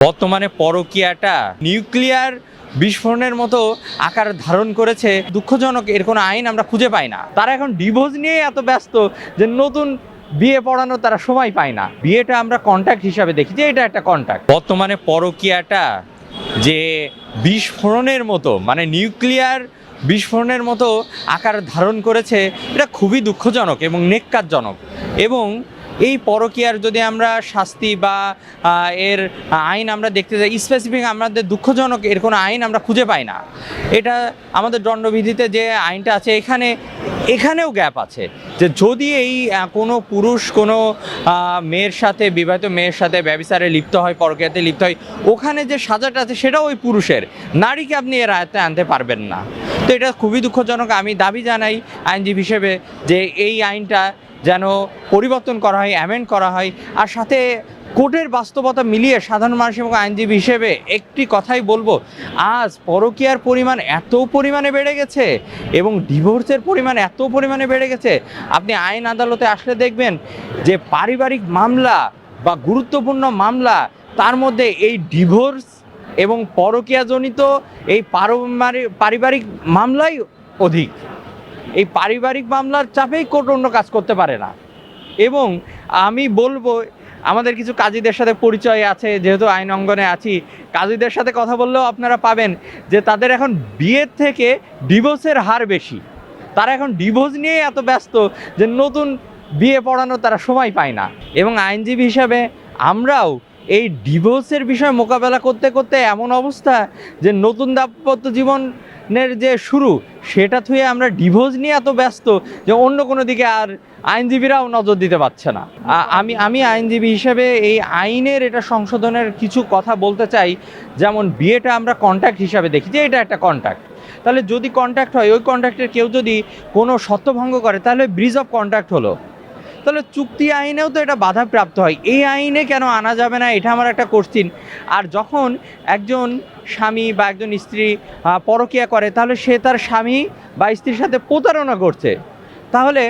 বর্তমানে পরকীয়াটা নিউক্লিয়ার বিস্ফোরণের মতো আকার ধারণ করেছে। দুঃখজনক, এর কোনো আইন আমরা খুঁজে পাই না। তারা এখন ডিভোর্স নিয়ে এত ব্যস্ত যে নতুন বিয়ে পড়ানো তারা সময় পায় না। বিয়েটা আমরা কন্ট্রাক্ট হিসাবে দেখি যে এটা একটা কন্ট্রাক্ট। বর্তমানে পরকীয়াটা যে বিস্ফোরণের মতো, মানে নিউক্লিয়ার বিস্ফোরণের মতো আকার ধারণ করেছে, এটা খুবই দুঃখজনক এবং নেক্কারজনক। এবং এই পরকীয়ার যদি আমরা শাস্তি বা এর আইন আমরা দেখতে যাই, স্পেসিফিক আমাদের দুঃখজনক এর কোনো আইন আমরা খুঁজে পাই না। এটা আমাদের দণ্ডবিধিতে যে আইনটা আছে এখানেও গ্যাপ আছে, যে যদি এই কোনো পুরুষ কোনো মেয়ের সাথে, বিবাহিত মেয়ের সাথে ব্যভিচারে লিপ্ত হয়, পরকীয়াতে লিপ্ত হয়, ওখানে যে সাজাটা আছে সেটাও ওই পুরুষের, নারীকে আপনি এর আয়ত্তে আনতে পারবেন না। তো এটা খুবই দুঃখজনক। আমি দাবি জানাই আইনজীবী হিসেবে যে এই আইনটা যেন পরিবর্তন করা হয়, অ্যামেন্ড করা হয়। আর সাথে কোর্টের বাস্তবতা মিলিয়ে সাধারণ মানুষ এবং আইনজীবী হিসেবে একটি কথাই বলবো, আজ পরকীয়ার পরিমাণ এত পরিমাণে বেড়ে গেছে এবং ডিভোর্সের পরিমাণ এত পরিমাণে বেড়ে গেছে, আপনি আইন আদালতে আসলে দেখবেন যে পারিবারিক মামলা বা গুরুত্বপূর্ণ মামলা, তার মধ্যে এই ডিভোর্স এবং পরকীয়াজনিত এই পারিবারিক মামলাই অধিক। এই পারিবারিক মামলার চাপেই কোর্ট অন্য কাজ করতে পারে না। এবং আমি বলবো, আমাদের কিছু কাজীদের সাথে পরিচয় আছে, যেহেতু আইন অঙ্গনে আছি, কাজীদের সাথে কথা বললেও আপনারা পাবেন যে তাদের এখন বিয়ের থেকে ডিভোর্সের হার বেশি। তারা এখন ডিভোর্স নিয়ে এত ব্যস্ত যে নতুন বিয়ে পড়ানো তারা সময় পায় না। এবং আইনজীবী হিসাবে আমরাও এই ডিভোর্সের বিষয় মোকাবেলা করতে করতে এমন অবস্থা যে নতুন দাম্পত্য জীবনের যে শুরু, সেটা থুয়ে আমরা ডিভোর্স নিয়ে এত ব্যস্ত যে অন্য কোনো দিকে আর আইনজীবীরাও নজর দিতে পারছে না। আমি আইনজীবী হিসেবে এই আইনের এটা সংশোধনের কিছু কথা বলতে চাই। যেমন বিয়েটা আমরা কন্ট্রাক্ট হিসাবে দেখি যে এটা একটা কন্ট্রাক্ট। তাহলে যদি কন্ট্রাক্ট হয়, ওই কন্ট্রাক্টের কেউ যদি কোনো শর্তভঙ্গ করে, তাহলে ব্রিজ অফ কন্ট্রাক্ট হলো। তাহলে চুক্তি আইনেও তো এটা বাধাপ্রাপ্ত হয়, এই আইনে কেন আনা যাবে না, এটা আমার একটা কোশ্চিন। আর যখন একজন স্বামী বা একজন স্ত্রী পরকীয়া করে, তাহলে সে তার স্বামী বা স্ত্রীর সাথে প্রতারণা করছে, তাহলে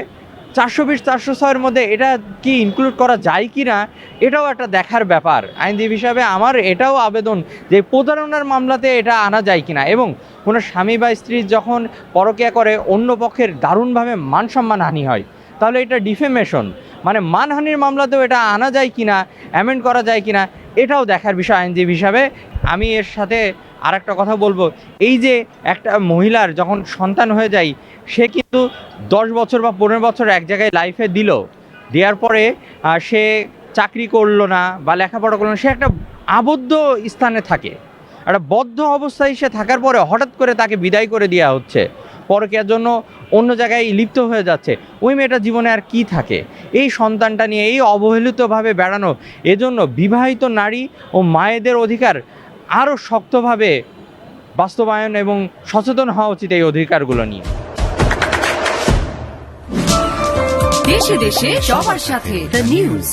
420, 406-এর মধ্যে এটা কি ইনক্লুড করা যায় কি না, এটাও একটা দেখার ব্যাপার। আইনজীবী হিসাবে আমার এটাও আবেদন যে প্রতারণার মামলাতে এটা আনা যায় কি না। এবং কোনো স্বামী বা স্ত্রী যখন পরকীয়া করে, অন্য পক্ষের দারুণভাবে মান সম্মান হানি হয়, তাহলে এটা ডিফেমেশন, মানে মানহানির মামলাতেও এটা আনা যায় কি না, অ্যামেন্ড করা যায় কি না, এটাও দেখার বিষয় আইনজীবী হিসাবে। আমি এর সাথে আর একটা কথা বলবো, এই যে একটা মহিলার যখন সন্তান হয়ে যায়, সে কিন্তু 10 বছর বা 15 বছর এক জায়গায় লাইফে দেওয়ার পরে সে চাকরি করলো না বা লেখাপড়া করলো না, সে একটা আবদ্ধ স্থানে থাকে, একটা বদ্ধ অবস্থায় সে থাকার পরে হঠাৎ করে তাকে বিদায় করে দেওয়া হচ্ছে, পরকীয়ার জন্য অন্য জায়গায় লিপ্ত হয়ে যাচ্ছে। ওই মেয়েটা জীবনে আর কি থাকে? এই সন্তানটা নিয়ে এই অবহেলিতভাবে বেড়ানো, এজন্য বিবাহিত নারী ও মায়েদের অধিকার আরও শক্তভাবে বাস্তবায়ন এবং সচেতন হওয়া উচিত এই অধিকারগুলো নিয়ে। দেশে দেশে সবার সাথে দ্য নিউজ।